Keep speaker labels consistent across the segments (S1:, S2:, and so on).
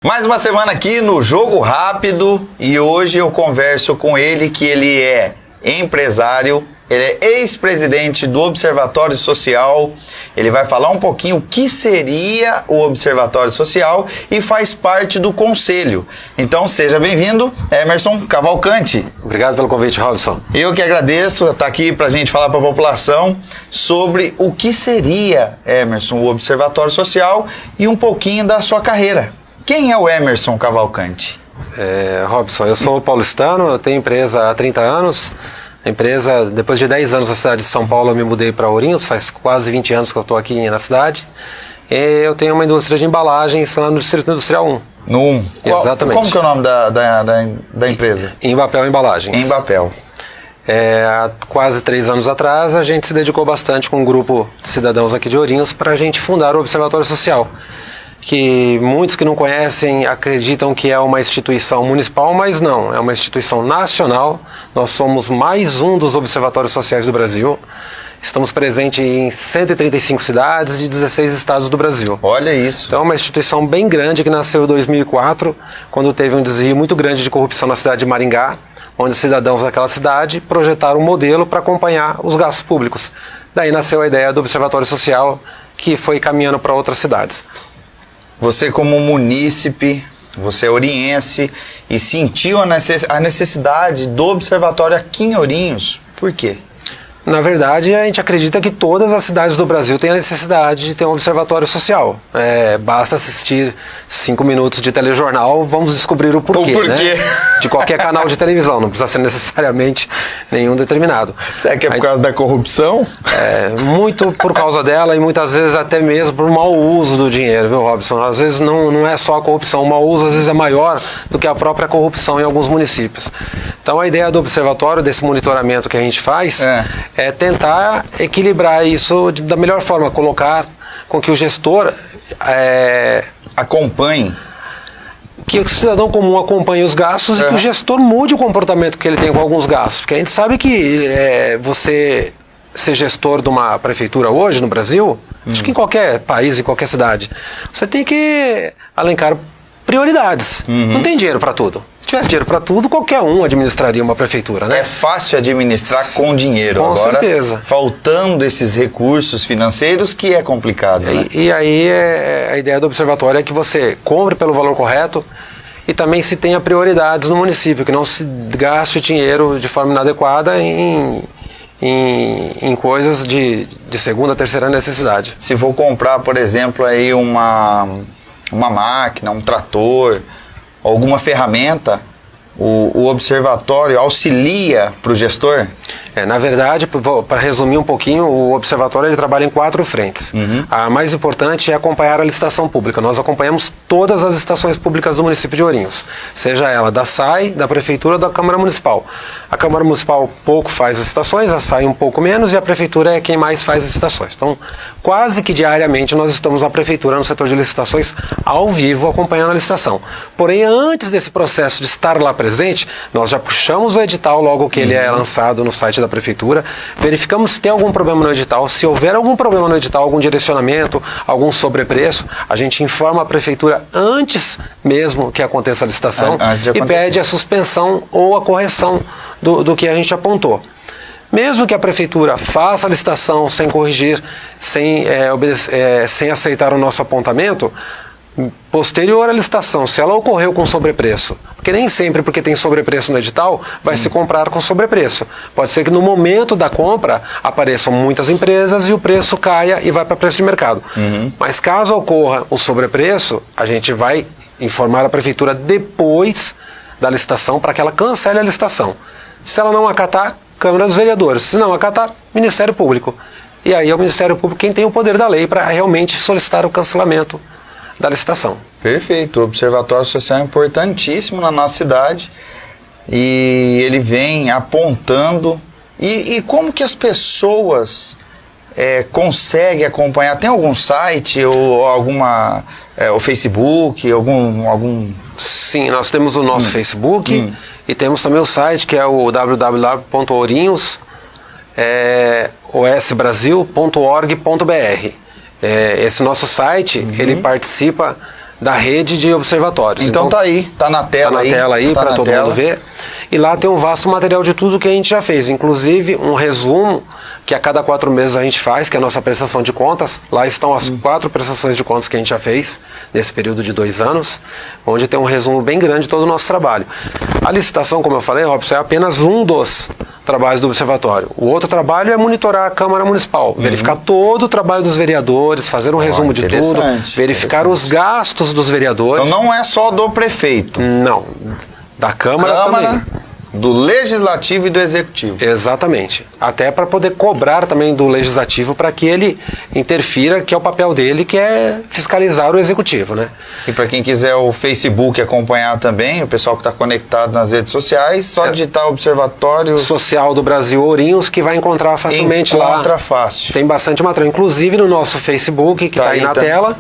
S1: Mais uma semana aqui no Jogo Rápido e hoje eu converso com ele que ele é empresário, ele é ex-presidente do Observatório Social, ele vai falar um pouquinho o que seria o Observatório Social e faz parte do conselho. Então seja bem-vindo, Emerson Cavalcante.
S2: Obrigado pelo convite, Robson.
S1: Eu que agradeço estar aqui para a gente falar para a população sobre o que seria, Emerson, o Observatório Social e um pouquinho da sua carreira. Quem é o Emerson Cavalcante?
S2: Robson, eu sou paulistano, eu tenho empresa há 30 anos. A empresa, depois de 10 anos na cidade de São Paulo, eu me mudei para Ourinhos, faz quase 20 anos que eu estou aqui na cidade. E eu tenho uma indústria de embalagens lá no Distrito Industrial 1.
S1: No 1?
S2: Exatamente.
S1: Como que é o nome da empresa?
S2: Embapel Embalagens.
S1: Embapel.
S2: Há quase 3 anos atrás, a gente se dedicou bastante com um grupo de cidadãos aqui de Ourinhos para a gente fundar o Observatório Social. Que muitos que não conhecem acreditam que é uma instituição municipal, mas não, é uma instituição nacional. Nós somos mais um dos observatórios sociais do Brasil. Estamos presentes em 135 cidades de 16 estados do Brasil.
S1: Olha isso.
S2: Então é uma instituição bem grande que nasceu em 2004, quando teve um desvio muito grande de corrupção na cidade de Maringá, onde os cidadãos daquela cidade projetaram um modelo para acompanhar os gastos públicos. Daí nasceu a ideia do Observatório Social, que foi caminhando para outras cidades.
S1: Você como munícipe, você é oriense e sentiu a necessidade do observatório aqui em Ourinhos. Por quê?
S2: Na verdade, a gente acredita que todas as cidades do Brasil têm a necessidade de ter um observatório social. Basta assistir 5 minutos de telejornal, vamos descobrir o porquê. Né? De qualquer canal de televisão, não precisa ser necessariamente nenhum determinado.
S1: Será que é por causa da corrupção?
S2: Muito por causa dela e muitas vezes até mesmo por mau uso do dinheiro, viu, Robson? Às vezes não é só a corrupção, o mau uso às vezes é maior do que a própria corrupção em alguns municípios. Então a ideia do observatório, desse monitoramento que a gente faz, é tentar equilibrar isso da melhor forma, colocar com que o gestor
S1: acompanhe.
S2: Que o cidadão comum acompanhe os gastos e que o gestor mude o comportamento que ele tem com alguns gastos. Porque a gente sabe que você ser gestor de uma prefeitura hoje no Brasil, acho que em qualquer país, em qualquer cidade, você tem que alencar prioridades. Não tem dinheiro para tudo. Se tivesse dinheiro para tudo, qualquer um administraria uma prefeitura, né?
S1: É fácil administrar com dinheiro.
S2: Com
S1: agora,
S2: certeza.
S1: Faltando esses recursos financeiros, que é complicado, né?
S2: E aí a ideia do observatório é que você compre pelo valor correto e também se tenha prioridades no município, que não se gaste dinheiro de forma inadequada em coisas de segunda, terceira necessidade.
S1: Se for comprar, por exemplo, aí uma máquina, um trator, alguma ferramenta, o observatório auxilia para o gestor?
S2: Na verdade, para resumir um pouquinho, o observatório ele trabalha em 4 frentes. A mais importante é acompanhar a licitação pública. Nós acompanhamos todas as licitações públicas do município de Ourinhos, seja ela da SAI, da Prefeitura ou da Câmara Municipal. A Câmara Municipal pouco faz as licitações, a SAI um pouco menos e a Prefeitura é quem mais faz as licitações. Então, quase que diariamente nós estamos na Prefeitura, no setor de licitações, ao vivo, acompanhando a licitação. Porém, antes desse processo de estar lá presente, nós já puxamos o edital logo que ele é lançado no site da Prefeitura, verificamos se tem algum problema no edital, se houver algum problema no edital, algum direcionamento, algum sobrepreço, a gente informa a Prefeitura antes mesmo que aconteça a licitação e pede a suspensão ou a correção do que a gente apontou. Mesmo que a Prefeitura faça a licitação sem corrigir, sem aceitar o nosso apontamento, posterior à licitação, se ela ocorreu com sobrepreço, porque nem sempre porque tem sobrepreço no edital, vai se comprar com sobrepreço. Pode ser que no momento da compra apareçam muitas empresas e o preço caia e vai para preço de mercado. Mas caso ocorra o sobrepreço, a gente vai informar a Prefeitura depois da licitação para que ela cancele a licitação. Se ela não acatar, Câmara dos Vereadores. Se não acatar, Ministério Público. E aí é o Ministério Público quem tem o poder da lei para realmente solicitar o cancelamento da licitação.
S1: Perfeito. O Observatório Social é importantíssimo na nossa cidade e ele vem apontando. E como que as pessoas conseguem acompanhar? Tem algum site ou alguma... o Facebook, algum...
S2: Sim, nós temos o nosso Facebook e temos também o site que é o www.ourinhos.osbrasil.org.br. Esse nosso site, ele participa da rede de observatórios.
S1: Então tá aí, tá na tela aí.
S2: Tá na tela aí para todo mundo ver. E lá tem um vasto material de tudo que a gente já fez, inclusive um resumo que a cada 4 meses a gente faz, que é a nossa prestação de contas. Lá estão as 4 prestações de contas que a gente já fez nesse período de 2 anos, onde tem um resumo bem grande de todo o nosso trabalho. A licitação, como eu falei, Robson, é apenas um dos trabalhos do observatório. O outro trabalho é monitorar a Câmara Municipal, verificar todo o trabalho dos vereadores, fazer um resumo de tudo, verificar os gastos dos vereadores.
S1: Então não é só do prefeito.
S2: Não, da Câmara também.
S1: Do Legislativo e do Executivo.
S2: Exatamente. Até para poder cobrar também do Legislativo para que ele interfira, que é o papel dele, que é fiscalizar o Executivo, né?
S1: E para quem quiser o Facebook acompanhar também, o pessoal que está conectado nas redes sociais, só digitar Observatório
S2: Social do Brasil Ourinhos, que vai encontrar facilmente lá.
S1: Encontra fácil.
S2: Tem bastante material. Inclusive no nosso Facebook, que está aí na tela,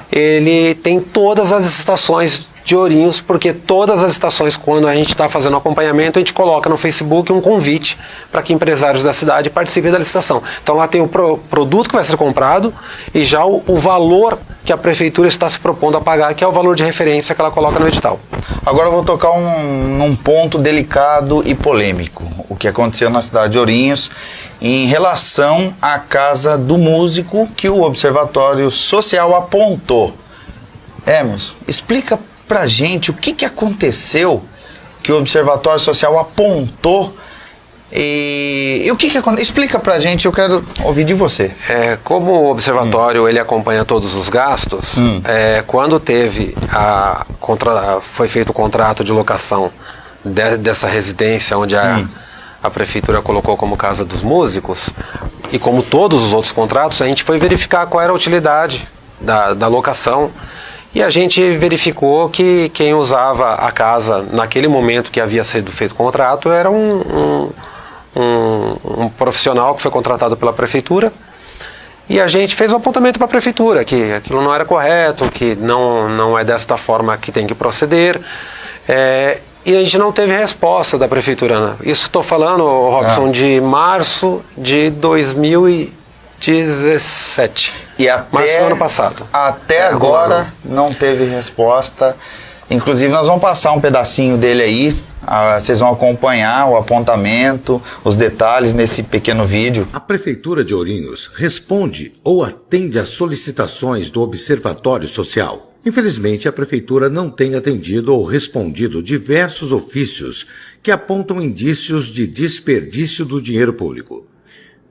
S2: ele tem todas as estações de Ourinhos, porque todas as estações, quando a gente está fazendo acompanhamento, a gente coloca no Facebook um convite para que empresários da cidade participem da licitação. Então lá tem o produto que vai ser comprado e já o valor que a prefeitura está se propondo a pagar, que é o valor de referência que ela coloca no edital.
S1: Agora eu vou tocar num ponto delicado e polêmico, o que aconteceu na cidade de Ourinhos em relação à casa do músico que o Observatório Social apontou. Emerson, explica pra gente o que aconteceu que o Observatório Social apontou e o que aconteceu. Explica pra gente, eu quero ouvir de você.
S2: Como o Observatório ele acompanha todos os gastos, quando foi feito o contrato de locação dessa residência onde a prefeitura colocou como casa dos músicos, e como todos os outros contratos, a gente foi verificar qual era a utilidade da locação. E a gente verificou que quem usava a casa naquele momento que havia sido feito o contrato era um profissional que foi contratado pela prefeitura. E a gente fez um apontamento para a prefeitura, que aquilo não era correto, que não é desta forma que tem que proceder. E a gente não teve resposta da prefeitura. Isso estou falando, Robson, de março de 2017.
S1: E até
S2: do ano passado.
S1: Até agora não teve resposta. Inclusive nós vamos passar um pedacinho dele aí. Vocês vão acompanhar o apontamento, os detalhes nesse pequeno vídeo.
S3: A Prefeitura de Ourinhos responde ou atende às solicitações do Observatório Social. Infelizmente, a Prefeitura não tem atendido ou respondido diversos ofícios que apontam indícios de desperdício do dinheiro público.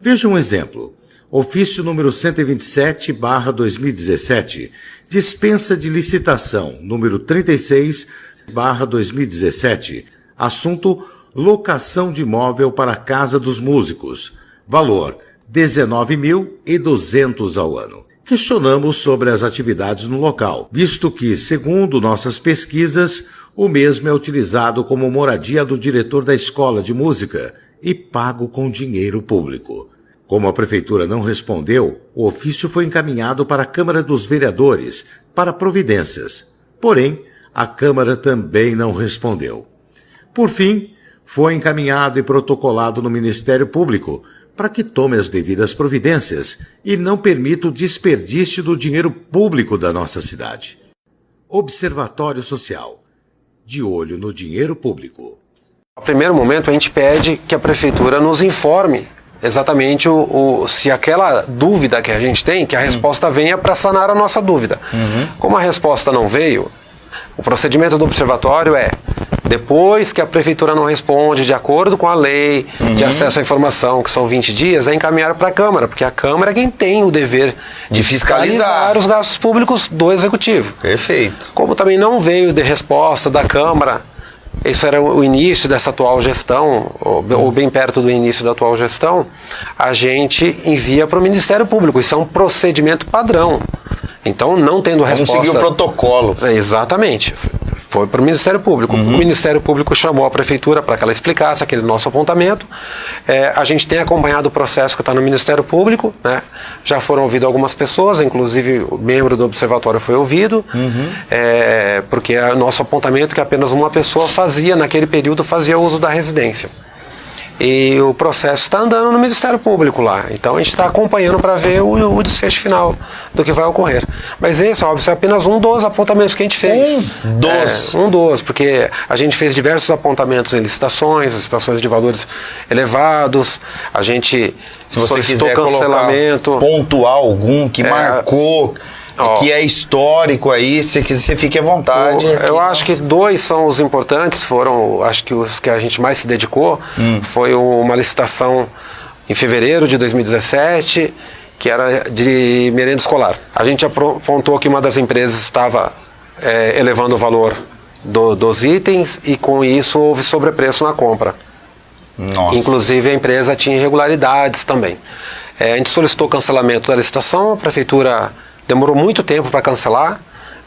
S3: Veja um exemplo. Ofício número 127/2017, dispensa de licitação, número 36/2017, assunto locação de imóvel para a Casa dos Músicos, valor R$ 19.200 ao ano. Questionamos sobre as atividades no local, visto que, segundo nossas pesquisas, o mesmo é utilizado como moradia do diretor da escola de música e pago com dinheiro público. Como a Prefeitura não respondeu, o ofício foi encaminhado para a Câmara dos Vereadores para providências. Porém, a Câmara também não respondeu. Por fim, foi encaminhado e protocolado no Ministério Público para que tome as devidas providências e não permita o desperdício do dinheiro público da nossa cidade. Observatório Social. De olho no dinheiro público.
S2: No primeiro momento, a gente pede que a Prefeitura nos informe exatamente se aquela dúvida que a gente tem, que a resposta venha para sanar a nossa dúvida. Como a resposta não veio, o procedimento do observatório é, depois que a prefeitura não responde de acordo com a lei de acesso à informação, que são 20 dias, é encaminhar para a Câmara, porque a Câmara é quem tem o dever de fiscalizar os gastos públicos do Executivo.
S1: Perfeito.
S2: Como também não veio de resposta da Câmara, isso era o início dessa atual gestão, ou bem perto do início da atual gestão, a gente envia para o Ministério Público. Isso é um procedimento padrão. Então, não tendo resposta...
S1: Vamos seguir o protocolo.
S2: Exatamente. Foi para o Ministério Público. O Ministério Público chamou a Prefeitura para que ela explicasse aquele nosso apontamento. A gente tem acompanhado o processo que está no Ministério Público, né? Já foram ouvidas algumas pessoas, inclusive o membro do Observatório foi ouvido, porque o nosso apontamento é que apenas uma pessoa naquele período, fazia uso da residência. E o processo está andando no Ministério Público lá. Então a gente está acompanhando para ver o desfecho final do que vai ocorrer. Mas esse, óbvio, é apenas um dos apontamentos que a gente fez. Um dos, porque a gente fez diversos apontamentos em licitações de valores elevados, a gente
S1: Se você
S2: solicitou
S1: quiser
S2: cancelamento.
S1: Pontuar algum que marcou, que é histórico aí, se você fique à vontade.
S2: Eu acho que 2 são os importantes, foram, acho que os que a gente mais se dedicou, foi uma licitação em fevereiro de 2017, que era de merenda escolar. A gente apontou que uma das empresas estava elevando o valor dos itens e com isso houve sobrepreço na compra.
S1: Nossa.
S2: Inclusive a empresa tinha irregularidades também. A gente solicitou cancelamento da licitação, a prefeitura demorou muito tempo para cancelar,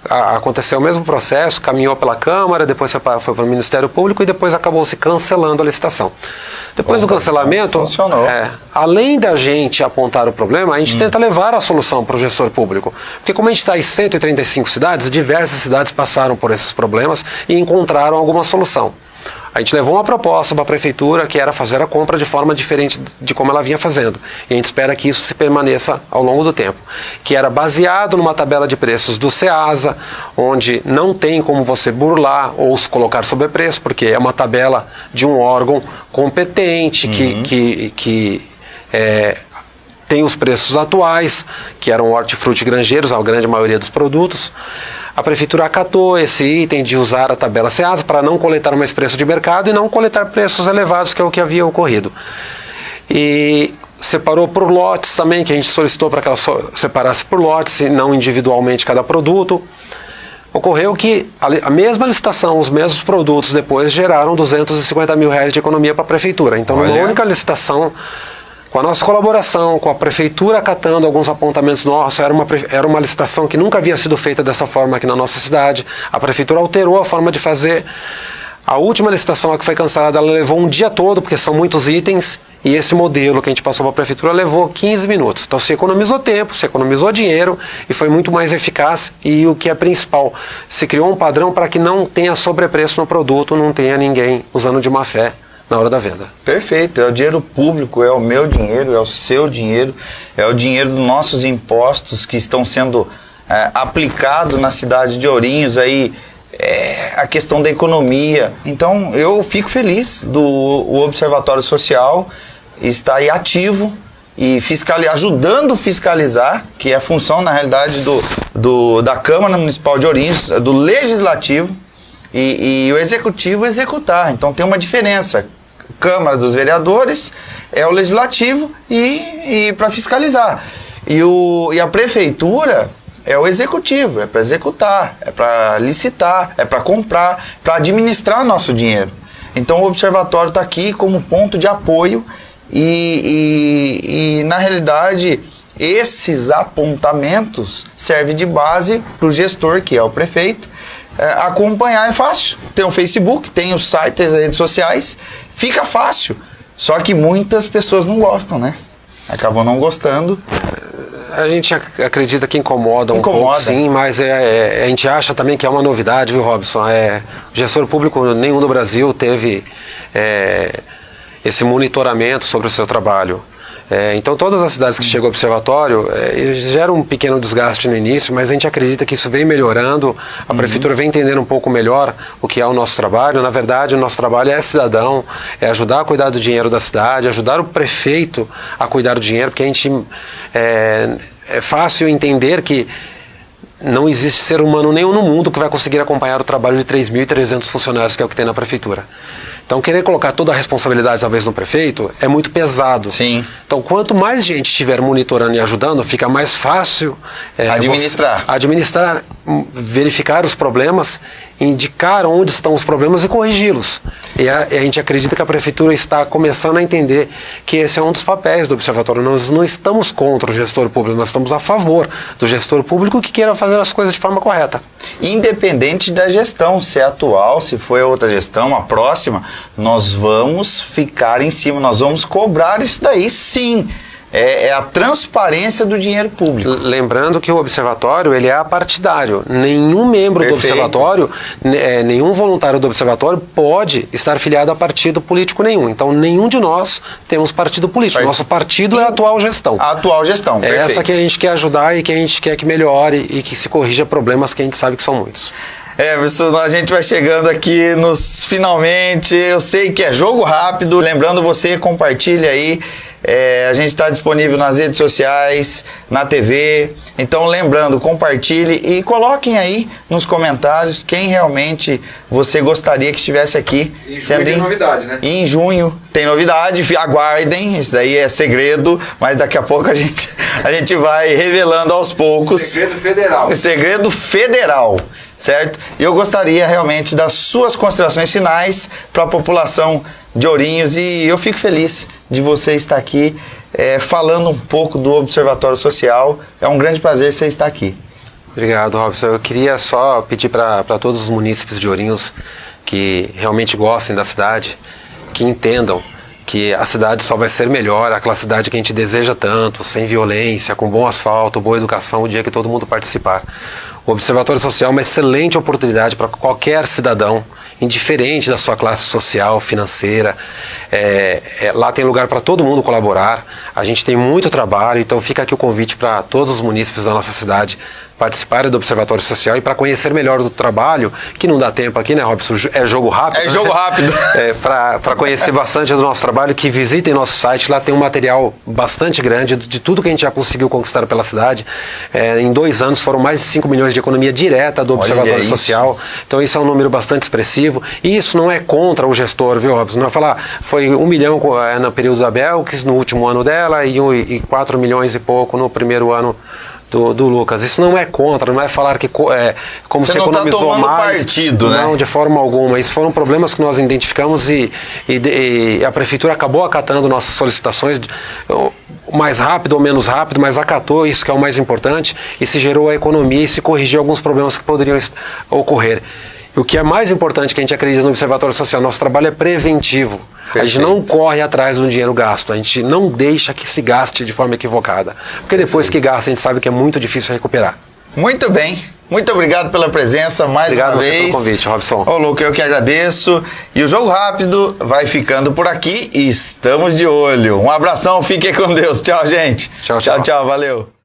S2: aconteceu o mesmo processo, caminhou pela Câmara, depois foi para o Ministério Público e depois acabou se cancelando a licitação. Depois do cancelamento, além da gente apontar o problema, a gente tenta levar a solução para o gestor público. Porque como a gente está em 135 cidades, diversas cidades passaram por esses problemas e encontraram alguma solução. A gente levou uma proposta para a prefeitura que era fazer a compra de forma diferente de como ela vinha fazendo. E a gente espera que isso se permaneça ao longo do tempo. Que era baseado numa tabela de preços do Ceasa, onde não tem como você burlar ou se colocar sobrepreço, porque é uma tabela de um órgão competente que tem os preços atuais, que eram hortifruti granjeiros, a grande maioria dos produtos. A prefeitura acatou esse item de usar a tabela Ceasa para não coletar mais preço de mercado e não coletar preços elevados, que é o que havia ocorrido. E separou por lotes também, que a gente solicitou para que ela separasse por lotes e não individualmente cada produto. Ocorreu que a mesma licitação, os mesmos produtos depois geraram R$250 mil de economia para a prefeitura. Então, numa única licitação, com a nossa colaboração, com a prefeitura acatando alguns apontamentos nossos, era uma licitação que nunca havia sido feita dessa forma aqui na nossa cidade. A prefeitura alterou a forma de fazer. A última licitação que foi cancelada, ela levou um dia todo, porque são muitos itens, e esse modelo que a gente passou para a prefeitura levou 15 minutos. Então se economizou tempo, se economizou dinheiro e foi muito mais eficaz. E o que é principal, se criou um padrão para que não tenha sobrepreço no produto, não tenha ninguém usando de má fé na hora da venda.
S1: Perfeito, é o dinheiro público, é o meu dinheiro, é o seu dinheiro, é o dinheiro dos nossos impostos que estão sendo aplicados na cidade de Ourinhos, aí a questão da economia. Então eu fico feliz o Observatório Social estar aí ativo e ajudando a fiscalizar, que é a função na realidade da Câmara Municipal de Ourinhos, do Legislativo, e o Executivo executar. Então tem uma diferença. Câmara dos Vereadores é o Legislativo e para fiscalizar. E a Prefeitura é o Executivo, é para executar, é para licitar, é para comprar, para administrar nosso dinheiro. Então o Observatório está aqui como ponto de apoio e na realidade esses apontamentos servem de base para o gestor, que é o prefeito. Acompanhar é fácil, tem o Facebook, tem o site, tem as redes sociais, fica fácil, só que muitas pessoas não gostam, né? Acabam não gostando.
S2: A gente acredita que incomoda um pouco, sim, mas a gente acha também que é uma novidade, viu, Robson? Gestor público nenhum do Brasil teve esse monitoramento sobre o seu trabalho. Então todas as cidades que chegam ao observatório geram um pequeno desgaste no início, mas a gente acredita que isso vem melhorando, a prefeitura vem entendendo um pouco melhor o que é o nosso trabalho. Na verdade, o nosso trabalho é cidadão, é ajudar a cuidar do dinheiro da cidade, ajudar o prefeito a cuidar do dinheiro, porque a gente é fácil entender que não existe ser humano nenhum no mundo que vai conseguir acompanhar o trabalho de 3.300 funcionários, que é o que tem na prefeitura. Então, querer colocar toda a responsabilidade, talvez, no prefeito, é muito pesado.
S1: Sim.
S2: Então, quanto mais gente estiver monitorando e ajudando, fica mais fácil administrar, verificar os problemas, indicar onde estão os problemas e corrigi-los. E a gente acredita que a prefeitura está começando a entender que esse é um dos papéis do observatório. Nós não estamos contra o gestor público, nós estamos a favor do gestor público que queira fazer as coisas de forma correta.
S1: Independente da gestão, se é atual, se foi outra gestão, a próxima, nós vamos ficar em cima, nós vamos cobrar isso daí, sim. é a transparência do dinheiro público.
S2: Lembrando que o observatório ele é apartidário. Nenhum membro do observatório, nenhum voluntário do observatório pode estar filiado a partido político nenhum. Então, nenhum de nós temos partido político. Nosso partido é a atual gestão.
S1: A atual gestão,
S2: é essa que a gente quer ajudar e que a gente quer que melhore e que se corrija problemas que a gente sabe que são muitos.
S1: Pessoal, a gente vai chegando aqui nos finalmente. Eu sei que é jogo rápido. Lembrando você, compartilha aí. A gente está disponível nas redes sociais, na TV. Então, lembrando, compartilhe e coloquem aí nos comentários quem realmente você gostaria que estivesse aqui.
S4: Em junho tem novidade, né?
S1: Em junho tem novidade, aguardem, isso daí é segredo, mas daqui a pouco a gente vai revelando aos poucos.
S4: Segredo federal.
S1: Segredo federal, certo? E eu gostaria realmente das suas considerações finais para a população de Ourinhos, e eu fico feliz de você estar aqui falando um pouco do Observatório Social. É um grande prazer você estar aqui.
S2: Obrigado, Robson. Eu queria só pedir para todos os munícipes de Ourinhos que realmente gostem da cidade, que entendam que a cidade só vai ser melhor, aquela cidade que a gente deseja tanto, sem violência, com bom asfalto, boa educação, o dia que todo mundo participar. O Observatório Social é uma excelente oportunidade para qualquer cidadão, indiferente da sua classe social, financeira. Lá tem lugar para todo mundo colaborar. A gente tem muito trabalho, então fica aqui o convite para todos os munícipes da nossa cidade participarem do Observatório Social e para conhecer melhor do trabalho, que não dá tempo aqui, né, Robson? É jogo rápido.
S1: É jogo rápido.
S2: Para conhecer bastante do nosso trabalho, que visitem nosso site. Lá tem um material bastante grande de tudo que a gente já conseguiu conquistar pela cidade. Em 2 anos foram mais de 5 milhões de economia direta do Observatório Social. Então isso é um número bastante expressivo. E isso não é contra o gestor, viu, Robson? Não é falar, foi 1 milhão no período da Belkis, no último ano dela, e 4 milhões e pouco no primeiro ano do Lucas. Isso não é contra, não é falar que como
S1: você
S2: se
S1: não
S2: economizou
S1: tá
S2: mais.
S1: Partido,
S2: não,
S1: né?
S2: De forma alguma. Isso foram problemas que nós identificamos e a prefeitura acabou acatando nossas solicitações, mais rápido ou menos rápido, mas acatou, isso que é o mais importante, e se gerou a economia e se corrigiu alguns problemas que poderiam ocorrer. O que é mais importante que a gente acredita no Observatório Social, nosso trabalho é preventivo. Perfeito. A gente não corre atrás do dinheiro gasto, a gente não deixa que se gaste de forma equivocada. Porque depois que gasta, a gente sabe que é muito difícil recuperar.
S1: Muito bem. Muito obrigado pela presença mais uma vez.
S2: Obrigado pelo convite, Robson.
S1: Ô, Luca, eu que agradeço. E o Jogo Rápido vai ficando por aqui e estamos de olho. Um abração, fiquem com Deus. Tchau, gente.
S2: Tchau, tchau.
S1: Tchau, valeu.